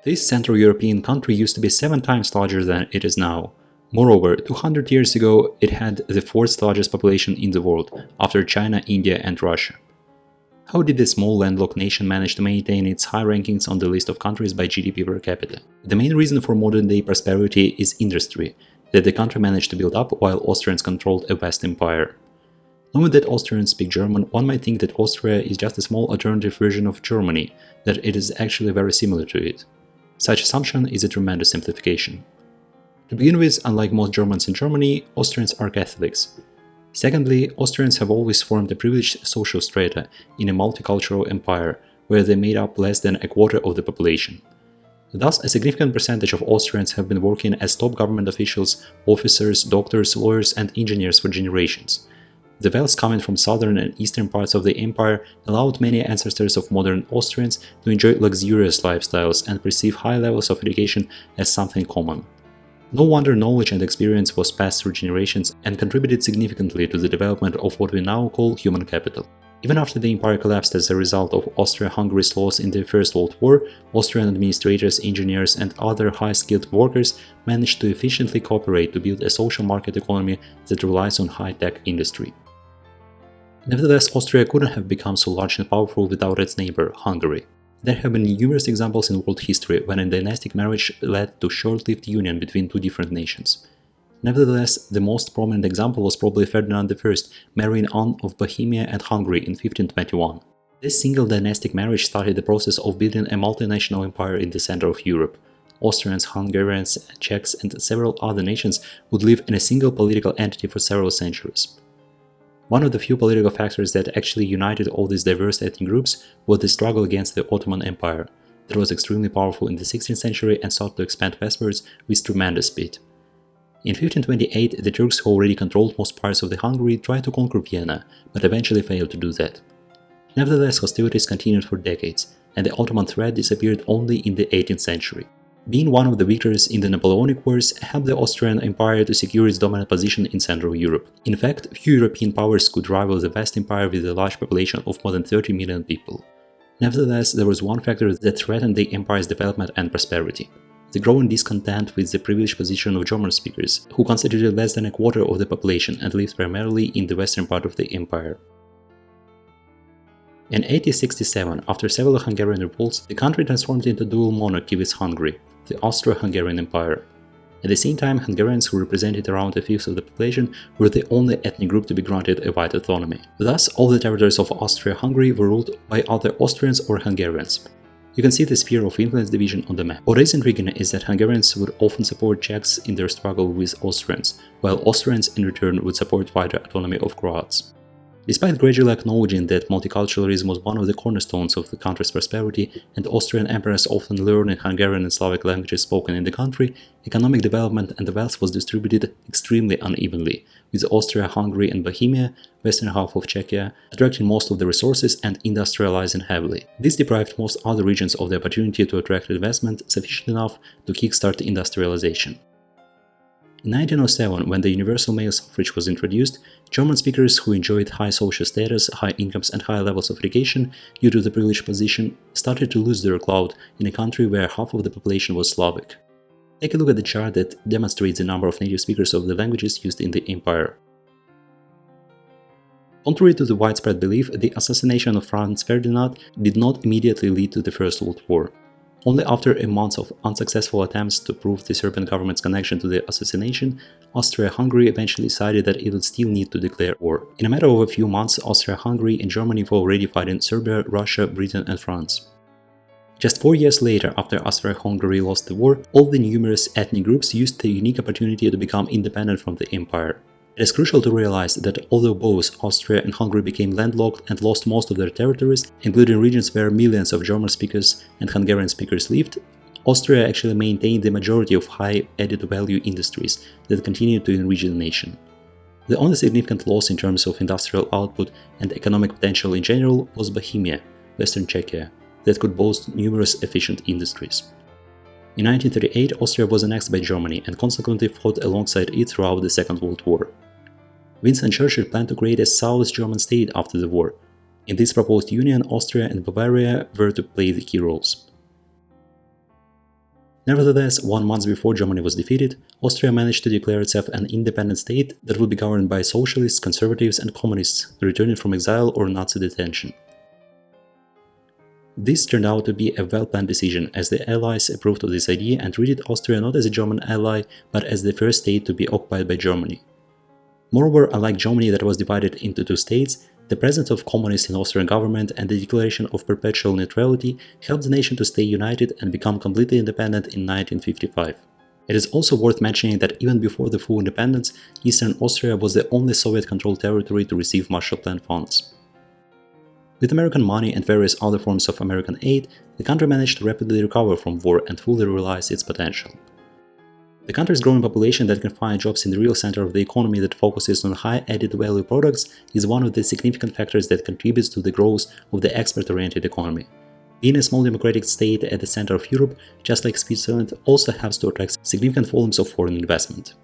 This Central European country used to be 7 times larger than it is now. Moreover, 200 years ago, it had the 4th largest population in the world, after China, India and Russia. How did this small landlocked nation manage to maintain its high rankings on the list of countries by GDP per capita? The main reason for modern-day prosperity is industry, that the country managed to build up while Austrians controlled a vast empire. Knowing that Austrians speak German, one might think that Austria is just a small alternative version of Germany, that it is actually very similar to it. Such assumption is a tremendous simplification. To begin with, unlike most Germans in Germany, Austrians are Catholics. Secondly, Austrians have always formed a privileged social strata in a multicultural empire, where they made up less than a quarter of the population. Thus, a significant percentage of Austrians have been working as top government officials, officers, doctors, lawyers and engineers for generations. The wealth coming from southern and eastern parts of the empire allowed many ancestors of modern Austrians to enjoy luxurious lifestyles and perceive high levels of education as something common. No wonder knowledge and experience was passed through generations and contributed significantly to the development of what we now call human capital. Even after the empire collapsed as a result of Austria-Hungary's loss in the First World War, Austrian administrators, engineers and other high-skilled workers managed to efficiently cooperate to build a social market economy that relies on high-tech industry. Nevertheless, Austria couldn't have become so large and powerful without its neighbor, Hungary. There have been numerous examples in world history when a dynastic marriage led to short-lived union between two different nations. Nevertheless, the most prominent example was probably Ferdinand I marrying Anne of Bohemia and Hungary in 1521. This single dynastic marriage started the process of building a multinational empire in the center of Europe. Austrians, Hungarians, Czechs and several other nations would live in a single political entity for several centuries. One of the few political factors that actually united all these diverse ethnic groups was the struggle against the Ottoman Empire, that was extremely powerful in the 16th century and sought to expand westwards with tremendous speed. In 1528, the Turks, who already controlled most parts of the Hungary, tried to conquer Vienna, but eventually failed to do that. Nevertheless, hostilities continued for decades, and the Ottoman threat disappeared only in the 18th century. Being one of the victors in the Napoleonic Wars helped the Austrian Empire to secure its dominant position in Central Europe. In fact, few European powers could rival the vast empire with a large population of more than 30 million people. Nevertheless, there was one factor that threatened the empire's development and prosperity: the growing discontent with the privileged position of German speakers, who constituted less than a quarter of the population and lived primarily in the western part of the empire. In 1867, after several Hungarian revolts, the country transformed into dual monarchy with Hungary, the Austro-Hungarian Empire. At the same time, Hungarians, who represented around a fifth of the population, were the only ethnic group to be granted a wide autonomy. Thus, all the territories of Austria-Hungary were ruled by either Austrians or Hungarians. You can see the sphere of influence division on the map. What is intriguing is that Hungarians would often support Czechs in their struggle with Austrians, while Austrians in return would support wider autonomy of Croats. Despite gradually acknowledging that multiculturalism was one of the cornerstones of the country's prosperity, and Austrian emperors often learned Hungarian and Slavic languages spoken in the country, economic development and wealth was distributed extremely unevenly, with Austria-Hungary and Bohemia, western half of Czechia, attracting most of the resources and industrializing heavily. This deprived most other regions of the opportunity to attract investment sufficient enough to kickstart industrialization. In 1907, when the universal male suffrage was introduced, German speakers who enjoyed high social status, high incomes and high levels of education due to the privileged position started to lose their clout in a country where half of the population was Slavic. Take a look at the chart that demonstrates the number of native speakers of the languages used in the empire. Contrary to the widespread belief, the assassination of Franz Ferdinand did not immediately lead to the First World War. Only after a month of unsuccessful attempts to prove the Serbian government's connection to the assassination, Austria-Hungary eventually decided that it would still need to declare war. In a matter of a few months, Austria-Hungary and Germany were already fighting Serbia, Russia, Britain and France. Just 4 years later, after Austria-Hungary lost the war, all the numerous ethnic groups used the unique opportunity to become independent from the empire. It is crucial to realize that although both Austria and Hungary became landlocked and lost most of their territories, including regions where millions of German speakers and Hungarian speakers lived, Austria actually maintained the majority of high added-value industries that continued to enrich the nation. The only significant loss in terms of industrial output and economic potential in general was Bohemia, western Czechia, that could boast numerous efficient industries. In 1938, Austria was annexed by Germany and consequently fought alongside it throughout the Second World War. Winston Churchill planned to create a South German state after the war. In this proposed union, Austria and Bavaria were to play the key roles. Nevertheless, 1 month before Germany was defeated, Austria managed to declare itself an independent state that would be governed by socialists, conservatives, and communists returning from exile or Nazi detention. This turned out to be a well-planned decision, as the Allies approved of this idea and treated Austria not as a German ally, but as the first state to be occupied by Germany. Moreover, unlike Germany that was divided into two states, the presence of communists in Austrian government and the declaration of perpetual neutrality helped the nation to stay united and become completely independent in 1955. It is also worth mentioning that even before the full independence, Eastern Austria was the only Soviet-controlled territory to receive Marshall Plan funds. With American money and various other forms of American aid, the country managed to rapidly recover from war and fully realize its potential. The country's growing population that can find jobs in the real center of the economy that focuses on high added value products is one of the significant factors that contributes to the growth of the export-oriented economy. Being a small democratic state at the center of Europe, just like Switzerland, also helps to attract significant volumes of foreign investment.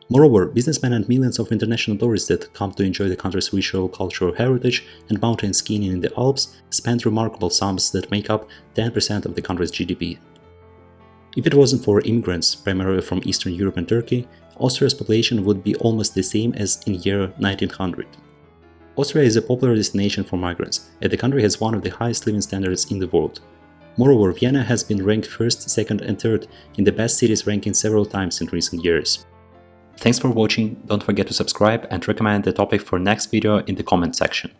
Moreover, businessmen and millions of international tourists that come to enjoy the country's ritual cultural heritage and mountain skiing in the Alps spend remarkable sums that make up 10% of the country's GDP. If it wasn't for immigrants, primarily from Eastern Europe and Turkey, Austria's population would be almost the same as in year 1900. Austria is a popular destination for migrants, and the country has one of the highest living standards in the world. Moreover, Vienna has been ranked first, second, and third in the best cities ranking several times in recent years. Thanks for watching, don't forget to subscribe and recommend the topic for next video in the comment section.